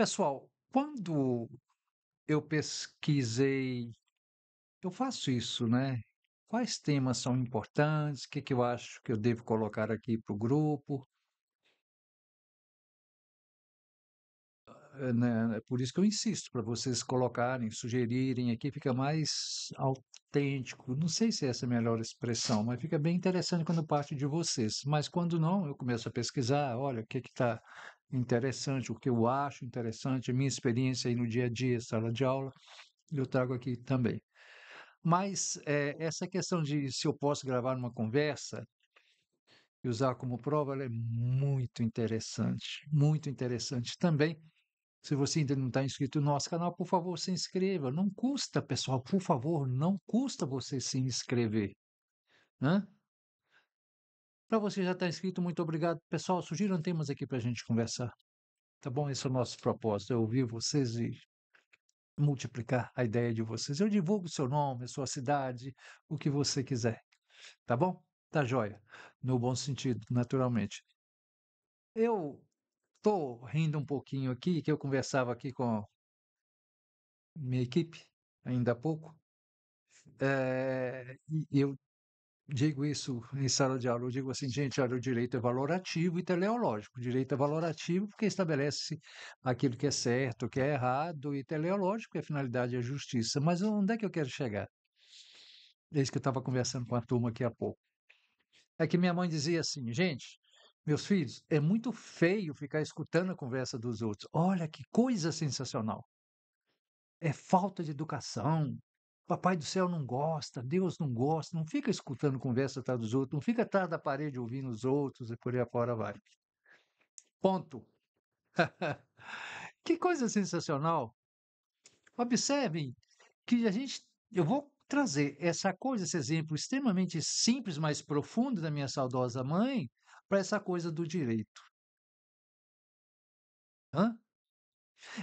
Pessoal, quando eu pesquisei eu faço isso, né, quais temas são importantes, o que que eu acho que eu devo colocar aqui para o grupo, né, é por isso que eu insisto para vocês colocarem, sugerirem aqui, fica mais autêntico, não sei se essa é a melhor expressão, mas fica bem interessante quando parte de vocês, mas quando não, eu começo a pesquisar, olha, o que que está interessante, o que eu acho interessante, a minha experiência aí no dia a dia, sala de aula, eu trago aqui também. Mas, essa questão de se eu posso gravar uma conversa e usar como prova, ela é muito interessante também. Se você ainda não está inscrito no nosso canal, por favor, se inscreva. Não custa, pessoal, por favor, não custa você se inscrever, né? Para você já estar inscrito, muito obrigado. Pessoal, sugiram temas aqui para a gente conversar, tá bom? Esse é o nosso propósito, é ouvir vocês e multiplicar a ideia de vocês. Eu divulgo o seu nome, a sua cidade, o que você quiser. Tá bom? Tá joia. No bom sentido, naturalmente. Eu tô rindo um pouquinho aqui, que eu conversava aqui com minha equipe ainda há pouco, e eu digo isso em sala de aula, eu digo assim: "Gente, olha, o direito é valorativo e teleológico. O direito é valorativo porque estabelece aquilo que é certo, o que é errado, e teleológico, que a finalidade é a justiça". Mas onde é que eu quero chegar? É isso que eu estava conversando com a turma aqui há pouco. É que minha mãe dizia assim: "Gente, meus filhos, é muito feio ficar escutando a conversa dos outros. Olha que coisa sensacional. É falta de educação. Papai do céu não gosta, Deus não gosta. Não fica escutando conversa atrás dos outros, não fica atrás da parede ouvindo os outros e por aí afora vai". Ponto. Que coisa sensacional. Observem que eu vou trazer essa coisa, esse exemplo extremamente simples, mas profundo da minha saudosa mãe, para essa coisa do direito. Hã?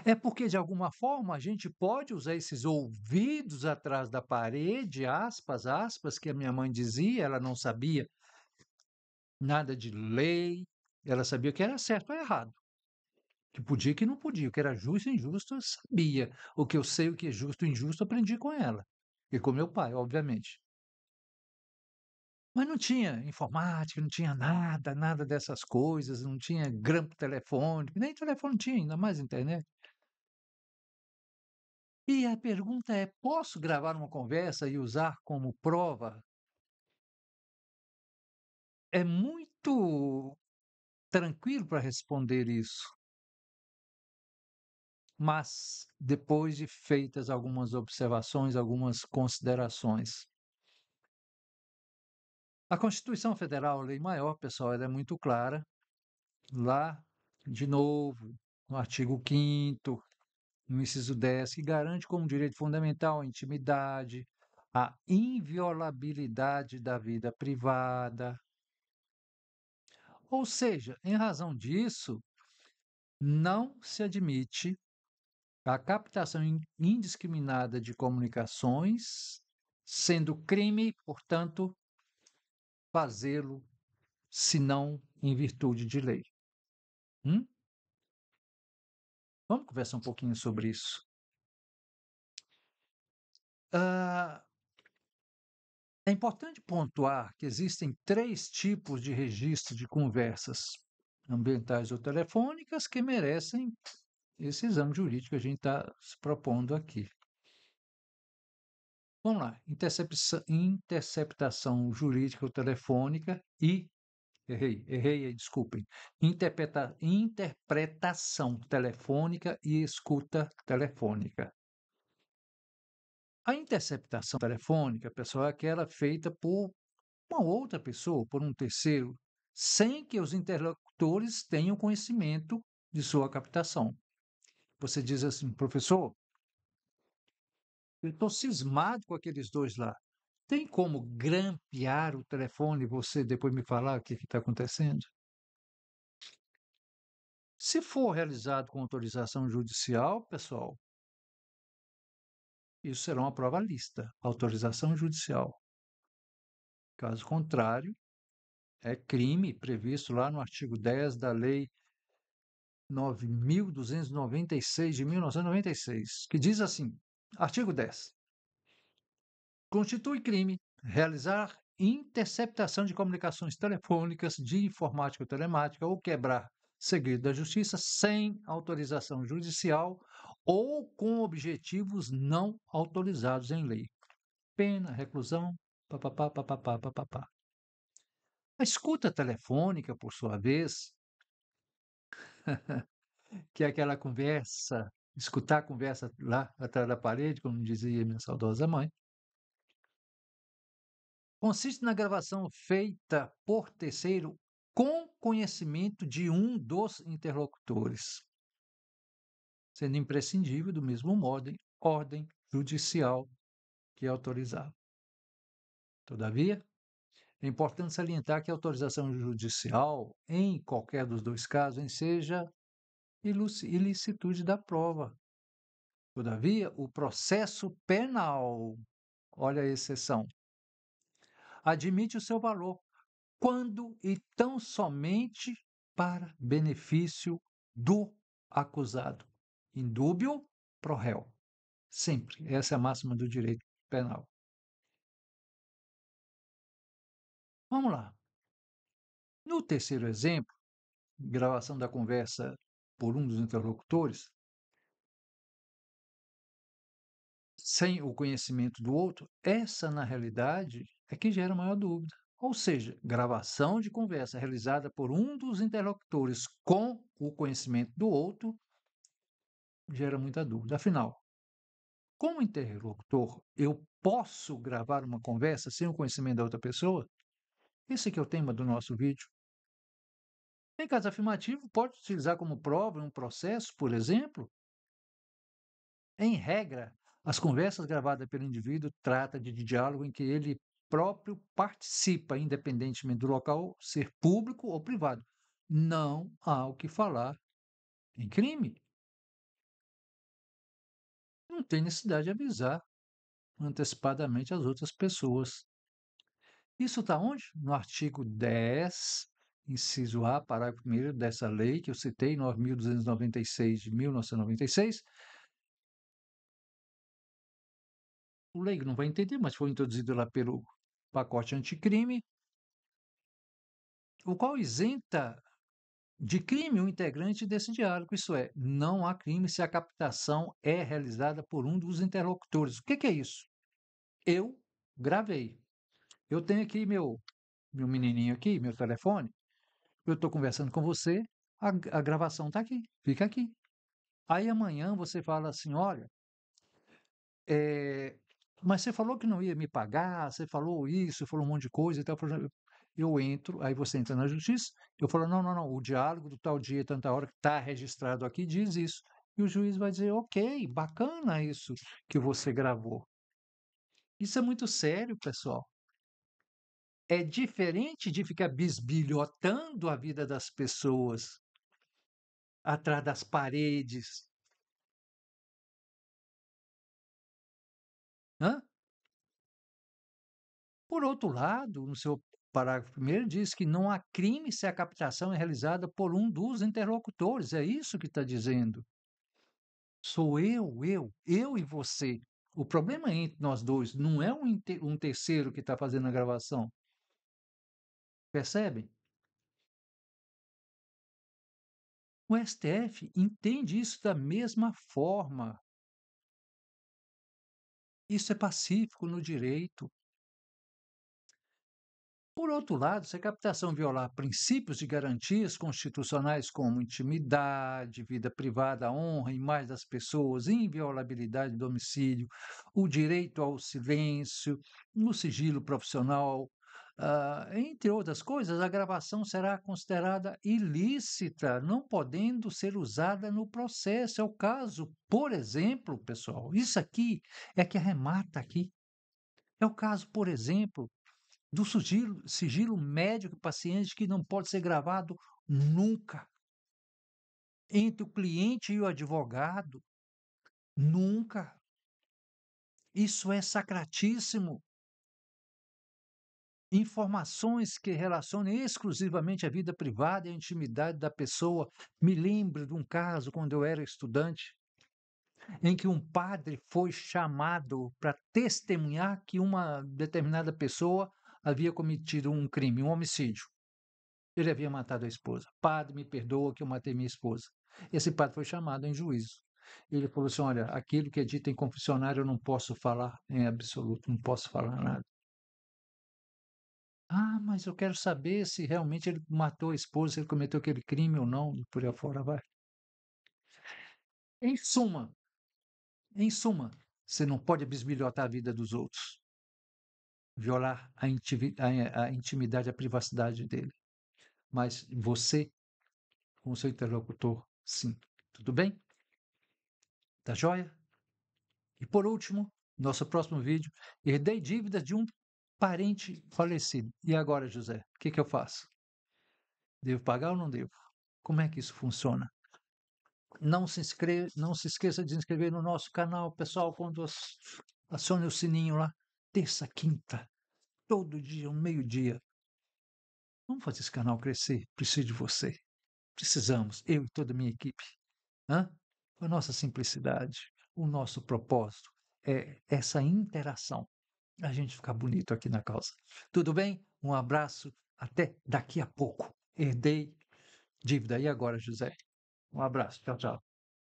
É porque, de alguma forma, a gente pode usar esses ouvidos atrás da parede, aspas, aspas, que a minha mãe dizia, ela não sabia nada de lei, ela sabia o que era certo ou errado, que podia e que não podia, o que era justo e injusto, eu sabia. O que eu sei, o que é justo e injusto, aprendi com ela. E com meu pai, obviamente. Mas não tinha informática, não tinha nada, nada dessas coisas, não tinha grampo telefônico, nem telefone tinha, ainda mais internet. E a pergunta é: posso gravar uma conversa e usar como prova? É muito tranquilo para responder isso, mas depois de feitas algumas observações, algumas considerações. A Constituição Federal, a lei maior, pessoal, ela é muito clara. Lá, de novo, no artigo 5º, no inciso 10, que garante como direito fundamental a intimidade, a inviolabilidade da vida privada. Ou seja, em razão disso, não se admite a captação indiscriminada de comunicações, sendo crime, portanto, fazê-lo, senão em virtude de lei. Hum? Vamos conversar um pouquinho sobre isso. Ah, é importante pontuar que existem 3 tipos de registro de conversas ambientais ou telefônicas que merecem esse exame jurídico que a gente está se propondo aqui. Vamos lá, interceptação jurídica ou telefônica e errei aí, desculpem, interpretação telefônica e escuta telefônica. A interceptação telefônica, pessoal, é aquela feita por uma outra pessoa, por um terceiro, sem que os interlocutores tenham conhecimento de sua captação. Você diz assim: "Professor, eu estou cismado com aqueles 2 lá. Tem como grampear o telefone e você depois me falar o que está acontecendo?". Se for realizado com autorização judicial, pessoal, isso será uma prova lista, autorização judicial. Caso contrário, é crime previsto lá no artigo 10 da Lei 9.296 de 1996, que diz assim: artigo 10. Constitui crime realizar interceptação de comunicações telefônicas, de informática ou telemática ou quebrar segredo da justiça sem autorização judicial ou com objetivos não autorizados em lei. Pena, reclusão, papapá, papapá, papapá. A escuta telefônica, por sua vez, que é aquela conversa, escutar a conversa lá atrás da parede, como dizia minha saudosa mãe, consiste na gravação feita por terceiro com conhecimento de um dos interlocutores, sendo imprescindível, do mesmo modo, ordem judicial que é autorizada. Todavia, é importante salientar que a autorização judicial, em qualquer dos dois casos, enseja ilicitude da prova. Todavia, o processo penal, olha a exceção, admite o seu valor quando e tão somente para benefício do acusado. Indúbio pro réu. Sempre. Essa é a máxima do direito penal. Vamos lá. No terceiro exemplo, gravação da conversa por um dos interlocutores, sem o conhecimento do outro, essa, na realidade, é que gera maior dúvida. Ou seja, gravação de conversa realizada por um dos interlocutores com o conhecimento do outro gera muita dúvida. Afinal, como interlocutor, eu posso gravar uma conversa sem o conhecimento da outra pessoa? Esse aqui é o tema do nosso vídeo. Em caso afirmativo, pode utilizar como prova em um processo, por exemplo. Em regra, as conversas gravadas pelo indivíduo tratam de diálogo em que ele próprio participa, independentemente do local ser público ou privado. Não há o que falar em crime. Não tem necessidade de avisar antecipadamente as outras pessoas. Isso está onde? No artigo 10, inciso A, parágrafo 1º dessa lei que eu citei, 9.296 de 1996. O leigo não vai entender, mas foi introduzido lá pelo pacote anticrime, o qual isenta de crime o integrante desse diálogo. Isso é, não há crime se a captação é realizada por um dos interlocutores. O que é isso? Eu gravei. Eu tenho aqui meu menininho aqui, meu telefone. Eu estou conversando com você, a gravação está aqui, fica aqui. Aí amanhã você fala assim, olha, mas você falou que não ia me pagar, você falou isso, falou um monte de coisa e tal. Eu entro, aí você entra na justiça, eu falo, não, não, não, o diálogo do tal dia, tanta hora, que está registrado aqui, diz isso. E o juiz vai dizer, ok, bacana isso que você gravou. Isso é muito sério, pessoal. É diferente de ficar bisbilhotando a vida das pessoas atrás das paredes. Hã? Por outro lado, no seu parágrafo primeiro diz que não há crime se a captação é realizada por um dos interlocutores. É isso que está dizendo. Sou eu e você. O problema é entre nós dois, não é um terceiro que está fazendo a gravação. Percebem? O STF entende isso da mesma forma. Isso é pacífico no direito. Por outro lado, se a captação violar princípios de garantias constitucionais como intimidade, vida privada, honra, imagem das pessoas, inviolabilidade do domicílio, o direito ao silêncio, no sigilo profissional, entre outras coisas, a gravação será considerada ilícita, não podendo ser usada no processo. É o caso, por exemplo, pessoal, isso aqui é que arremata aqui. É o caso, por exemplo, do sigilo médico-paciente que não pode ser gravado nunca. Entre o cliente e o advogado, nunca. Isso é sacratíssimo. informações que relacionem exclusivamente a vida privada e a intimidade da pessoa. Me lembro de um caso quando eu era estudante, em que um padre foi chamado para testemunhar que uma determinada pessoa havia cometido um crime, um homicídio. Ele havia matado a esposa. Padre, me perdoa que eu matei minha esposa. Esse padre foi chamado em juízo. Ele falou assim: olha, aquilo que é dito em confessionário eu não posso falar em absoluto, não posso falar nada. Ah, mas eu quero saber se realmente ele matou a esposa, se ele cometeu aquele crime ou não, e por aí fora vai. Em suma, em suma, você não pode bisbilhotar a vida dos outros, violar a intimidade, a privacidade dele. Mas você, com o seu interlocutor, sim. Tudo bem? Tá joia? E por último, nosso próximo vídeo, herdei dívidas de um parente falecido. E agora, José, o que eu faço? Devo pagar ou não devo? Como é que isso funciona? Não se esqueça de se inscrever no nosso canal, pessoal, quando acione o sininho lá. Terça, quinta, todo dia, um meio-dia. Vamos fazer esse canal crescer. Preciso de você. Precisamos, eu e toda a minha equipe. Hã? A nossa simplicidade, o nosso propósito é essa interação. A gente ficar bonito aqui na causa. Tudo bem? Um abraço. Até daqui a pouco. Herdei dívida. E agora, José? Um abraço. Tchau, tchau.